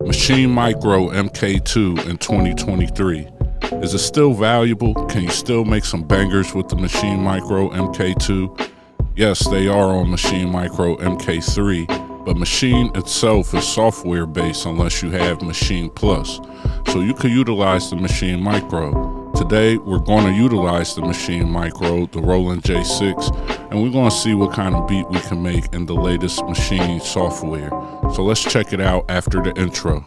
Maschine Mikro MK2 in 2023. Is it still valuable? Can you still make some bangers with the Maschine Mikro MK2? Yes, they are on Maschine Mikro MK3, but Maschine itself is software based unless you have Maschine Plus. So you could utilize the Maschine Mikro. Today, we're going to utilize the Maschine Mikro, the Roland J6, and we're going to see what kind of beat we can make in the latest Maschine software. So let's check it out after the intro.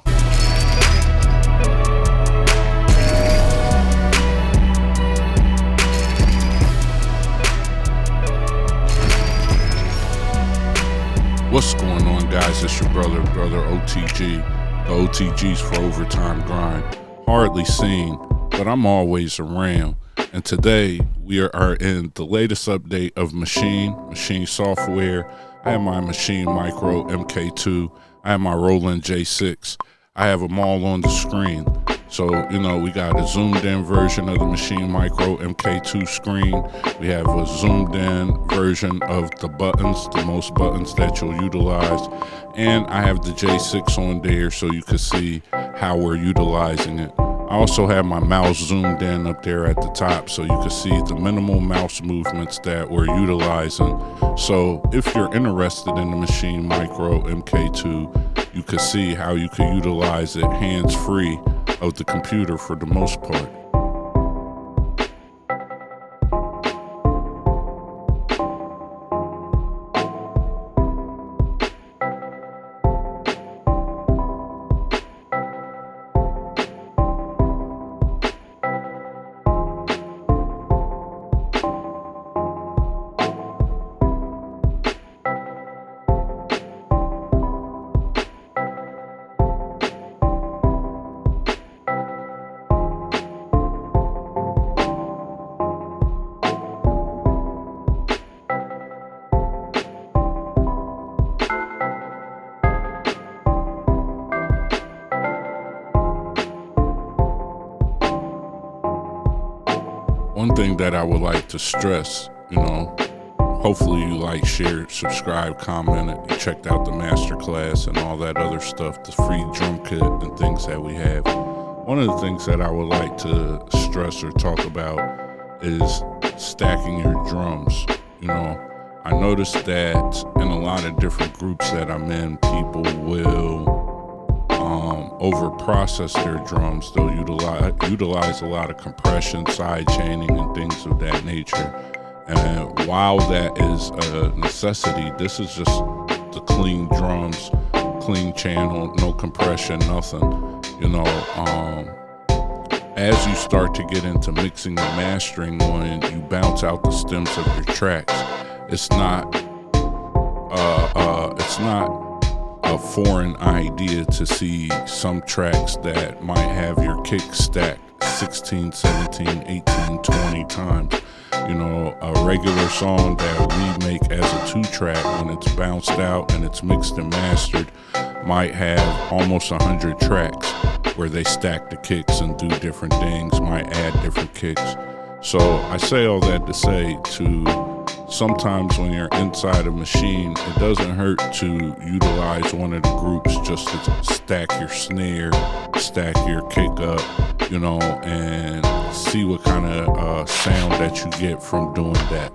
What's going on, guys? It's your brother O.T.G. The O.T.G's for Overtime Grind. Hardly seen, but I'm always around. And today we are in the latest update of Maschine software. I have my Maschine Mikro MK2. I have my Roland J6. I have them all on the screen. So, we got a zoomed in version of the Maschine Mikro MK2 screen. We have a zoomed in version of the buttons, the most buttons that you'll utilize. And I have the J6 on there so you can see how we're utilizing it. I also have my mouse zoomed in up there at the top so you can see the minimal mouse movements that we're utilizing. So if you're interested in the Maschine Mikro MK2, you can see how you can utilize it hands-free of the computer for the most part. One thing that I would like to stress, hopefully you like, shared, subscribe, commented, you checked out the masterclass and all that other stuff, the free drum kit and things that we have. One of the things that I would like to stress or talk about is stacking your drums. I noticed that in a lot of different groups that I'm in, people will over process their drums. They'll utilize a lot of compression, side chaining, and things of that nature. And while that is a necessity, this is just the clean drums, clean channel, no compression, nothing. As you start to get into mixing and mastering, when you bounce out the stems of your tracks, it's not a foreign idea to see some tracks that might have your kick stacked 16, 17, 18, 20 times. A regular song that we make as a 2-track, when it's bounced out and it's mixed and mastered, might have almost 100 tracks where they stack the kicks and do different things, might add different kicks. So I say all that to say sometimes when you're inside a Maschine, it doesn't hurt to utilize one of the groups just to stack your snare, stack your kick up, and see what kind of sound that you get from doing that.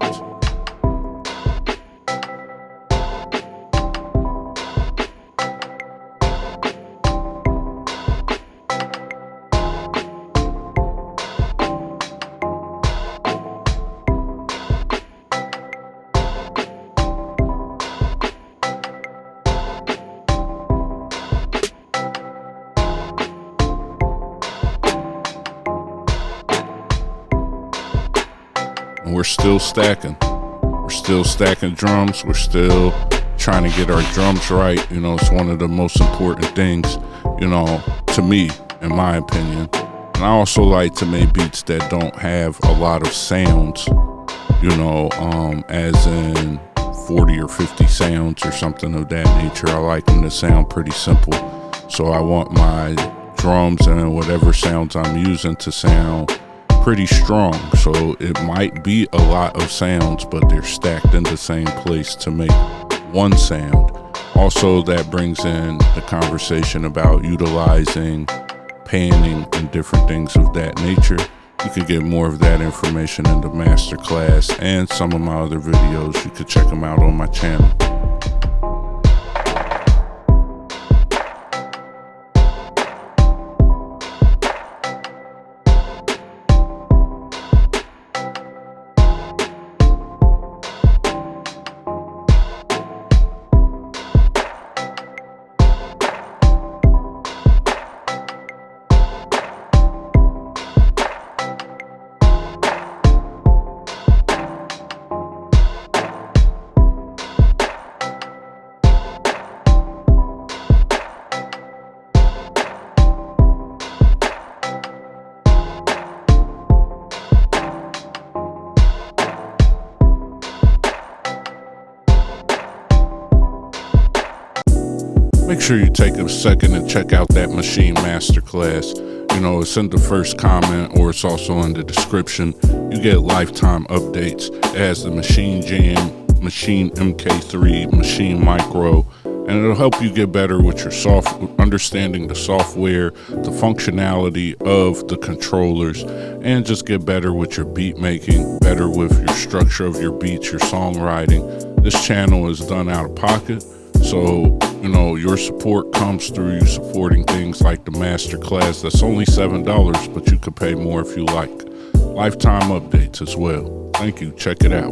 And we're still stacking. We're still stacking drums. We're still trying to get our drums right. It's one of the most important things, to me, in my opinion. And I also like to make beats that don't have a lot of sounds, as in 40 or 50 sounds or something of that nature. I like them to sound pretty simple. So I want my drums and whatever sounds I'm using to sound pretty strong. So it might be a lot of sounds, but they're stacked in the same place to make one sound. Also, that brings in the conversation about utilizing panning and different things of that nature. You could get more of that information in the masterclass and some of my other videos. You could check them out on my channel. Make sure you take a second and check out that Maschine Masterclass. You know, it's in the first comment or it's also in the description. You get lifetime updates. It has the Maschine Jam, Maschine MK2, Maschine Mikro, and it'll help you get better with your understanding the software, the functionality of the controllers, and just get better with your beat making, better with your structure of your beats, your songwriting. This channel is done out of pocket. So, you know, your support comes through you supporting things like the masterclass. That's only $7, but you could pay more if you like. Lifetime updates as well. Thank you. Check it out.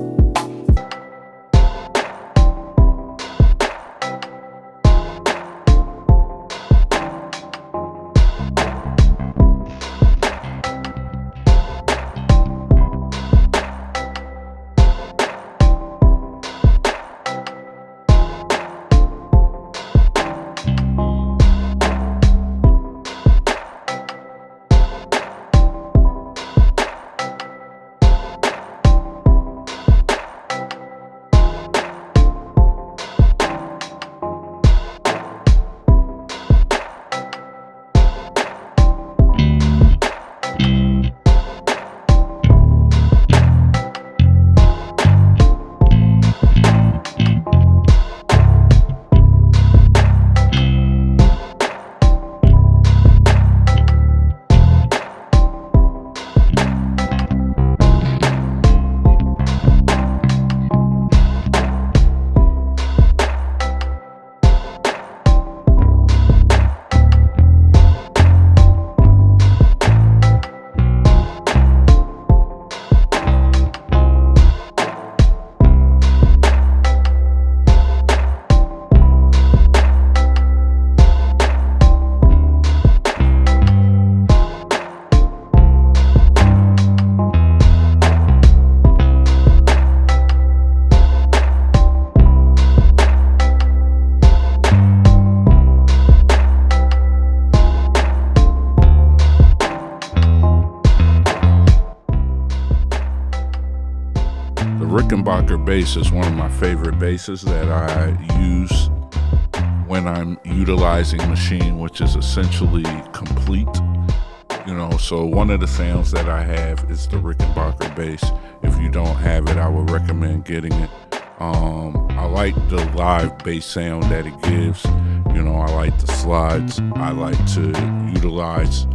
Bass is one of my favorite basses that I use when I'm utilizing Maschine, which is essentially complete. You know, so one of the sounds that I have is the Rickenbacker bass. If you don't have it, I would recommend getting it. I like the live bass sound that it gives. You know, I like the slides. I like to utilize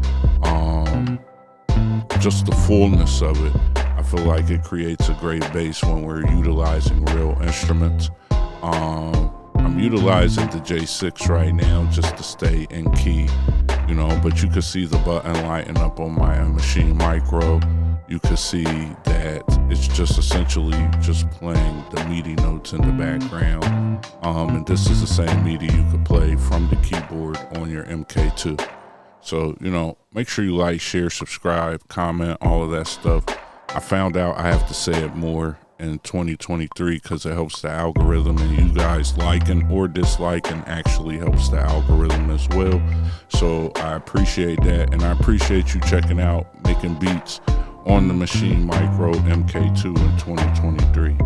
just the fullness of it. I feel like it creates a great bass when we're utilizing real instruments. I'm utilizing the J6 right now just to stay in key, you know, but you can see the button lighting up on my Maschine Mikro. You can see that it's just essentially just playing the MIDI notes in the background. And this is the same MIDI you could play from the keyboard on your MK2. So, you know, make sure you like, share, subscribe, comment, all of that stuff. I found out I have to say it more in 2023 because it helps the algorithm, and you guys liking or disliking actually helps the algorithm as well. So I appreciate that, and I appreciate you checking out Making Beats on the Maschine Mikro MK2 in 2023.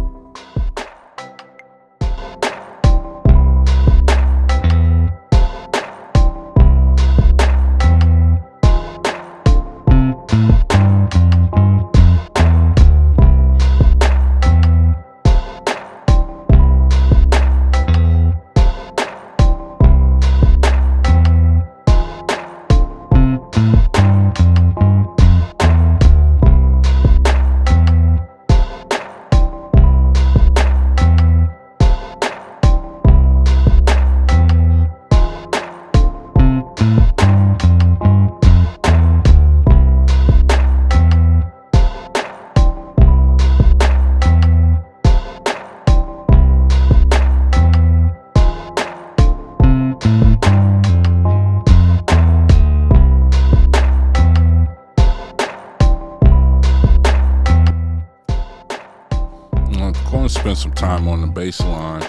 Spend some time on the bass line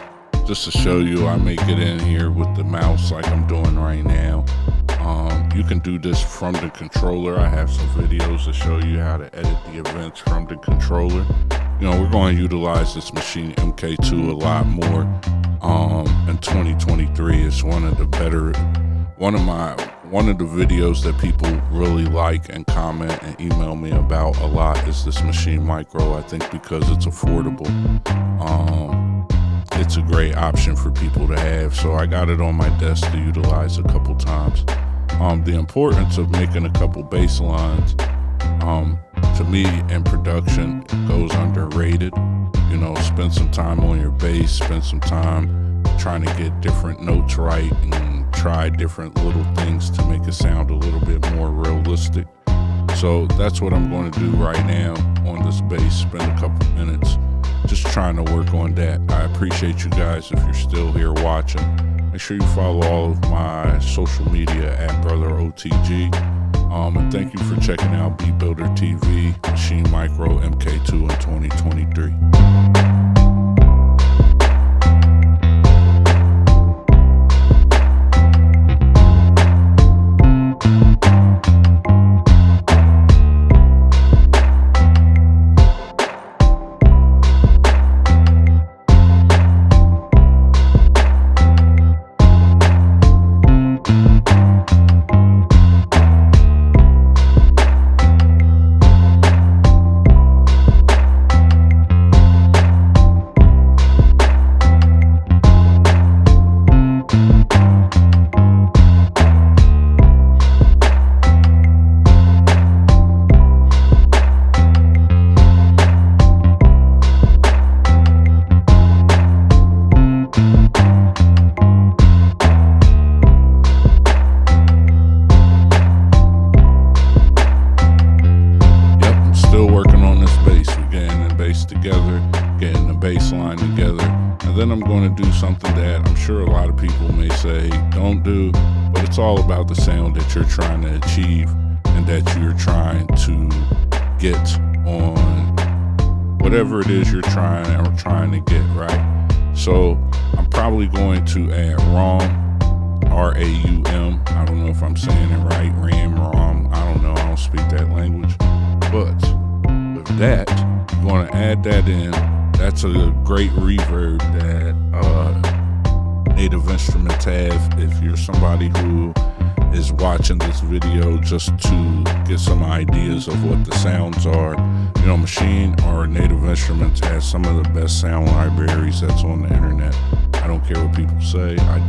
just to show you. I may get in here with the mouse like I'm doing right now. You can do this from the controller. I have some videos to show you how to edit the events from the controller. You know, we're going to utilize this Maschine MK2 a lot more in 2023. It's one of the videos that people really like and comment and email me about a lot is this Maschine Mikro. I think because it's affordable, it's a great option for people to have. So I got it on my desk to utilize a couple times. The importance of making a couple bass lines, to me in production, goes underrated. You know, spend some time on your bass, spend some time trying to get different notes right and try different little things to make it sound a little bit more realistic. So that's what I'm going to do right now on this bass, spend a couple minutes just trying to work on that. I appreciate you guys if you're still here watching. Make sure you follow all of my social media at Brother O.T.G. And thank you for checking out Beat Builder TV, Maschine Mikro MK2 in 2023. Together, getting the bass line together, and then I'm going to do something that I'm sure a lot of people may say don't do, but it's all about the sound that you're trying to achieve and that you're trying to get on whatever it is you're trying to get right. So I'm probably going to add RAUM, R-A-U-M. I don't know if I'm saying it right, RAUM. I don't know, I don't speak that language, but with that, I'm going to add that in. That's a great reverb that native instruments have. If you're somebody who is watching this video just to get some ideas of what the sounds are, you know, Maschine or Native Instruments has some of the best sound libraries that's on the internet. I don't care what people say. I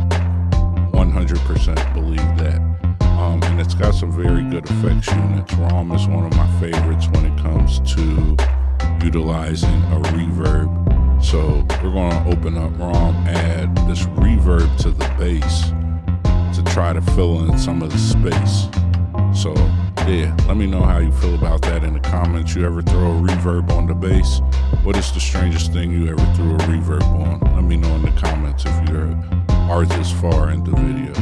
100% believe that. And it's got some very good effects units. RAUM is one of my favorites when it comes to utilizing a reverb. So we're going to open up RAUM, add this reverb to the bass to try to fill in some of the space. So yeah, let me know how you feel about that in the comments. You ever throw a reverb on the bass? What is the strangest thing you ever threw a reverb on? Let me know in the comments if you are this far in the video.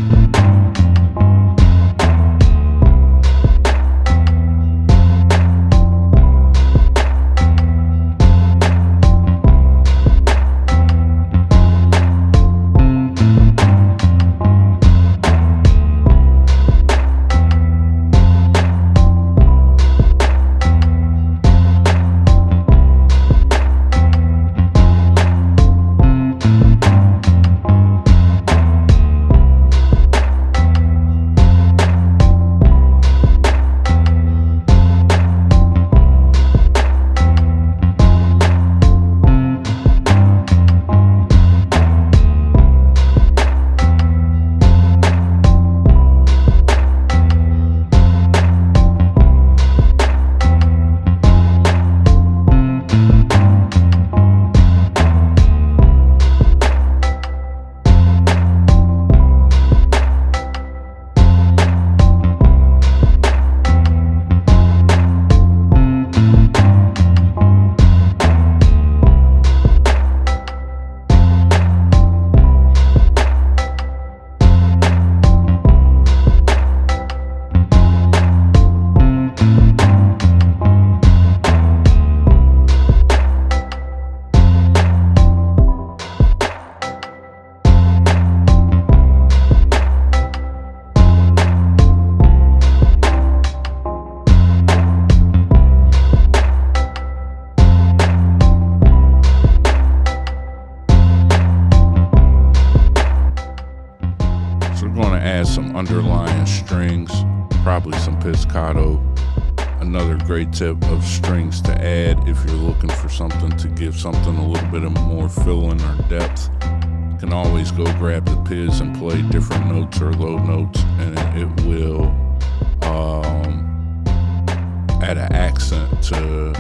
probably some pizzicato. Another great tip of strings to add if you're looking for something to give something a little bit of more filling or depth. You can always go grab the piz and play different notes or low notes, and it will add an accent to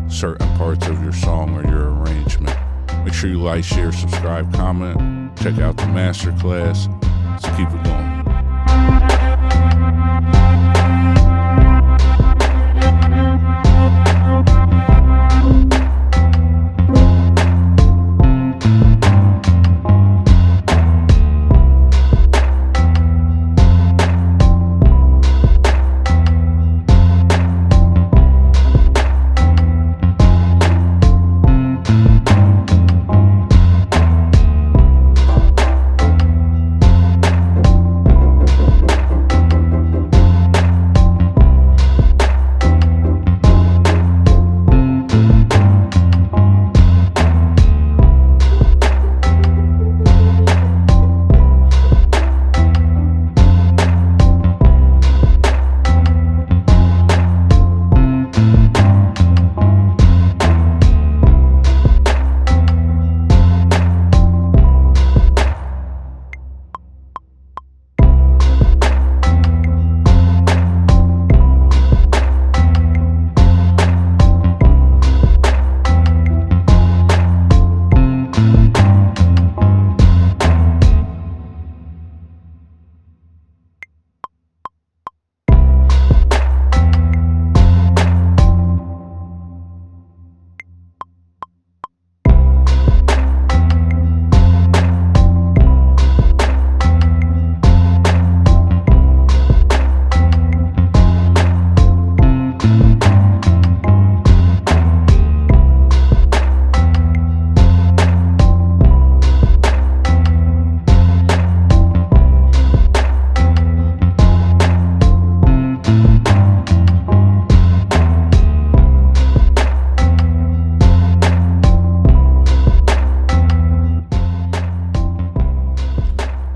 certain parts of your song or your arrangement. Make sure you like, share, subscribe, comment. Check out the masterclass. Let's keep it going.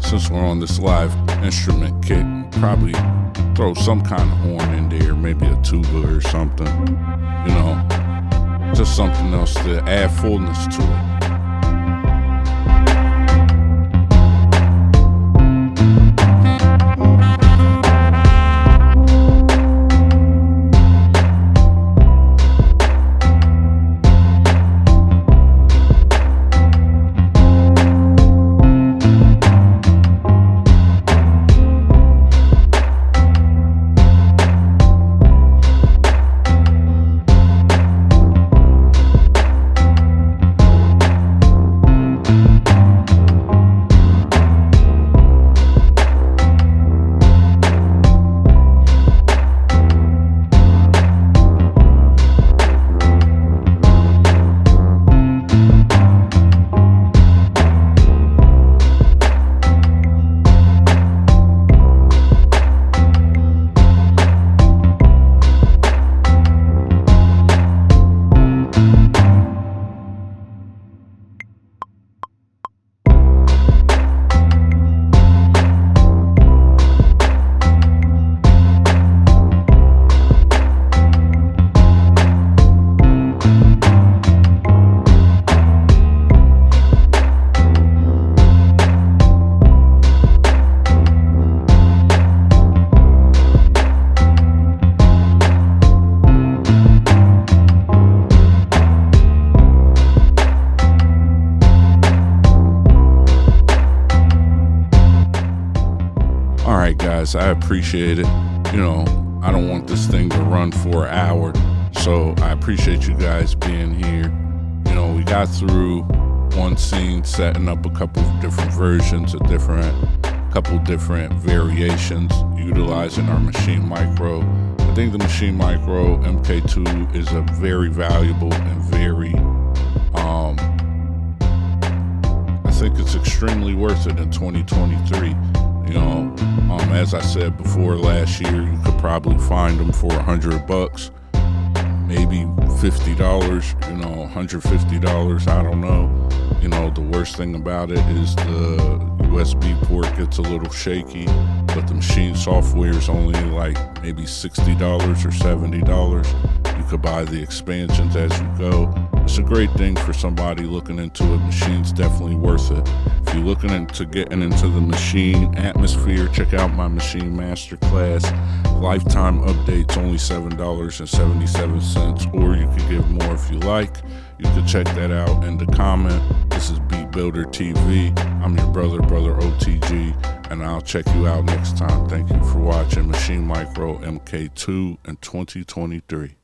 Since we're on this live instrument kit, probably throw some kind of horn in there, maybe a tuba or something, you know, just something else to add fullness to it. Guys, I appreciate it. You know, I don't want this thing to run for an hour, so I appreciate you guys being here. You know, we got through one scene, setting up a couple of different versions, couple different variations, utilizing our Maschine Mikro. I think the Maschine Mikro MK2 is a very valuable and very, I think it's extremely worth it in 2023. You know, as I said before, last year you could probably find them for $100, maybe $50, you know, $150, I don't know. You know, the worst thing about it is the USB port gets a little shaky but the Maschine software is only like maybe $60 or $70. You could buy the expansions as you go. It's a great thing for somebody looking into it. Machine's definitely worth it. If you're looking into getting into the Maschine atmosphere, check out my Maschine masterclass. Lifetime updates only $7.77, or you could give more if you like. You could check that out in the comment. This is Beat Builder TV. I'm your brother O.T.G, and I'll check you out next time. Thank you for watching Maschine Mikro MK2 in 2023.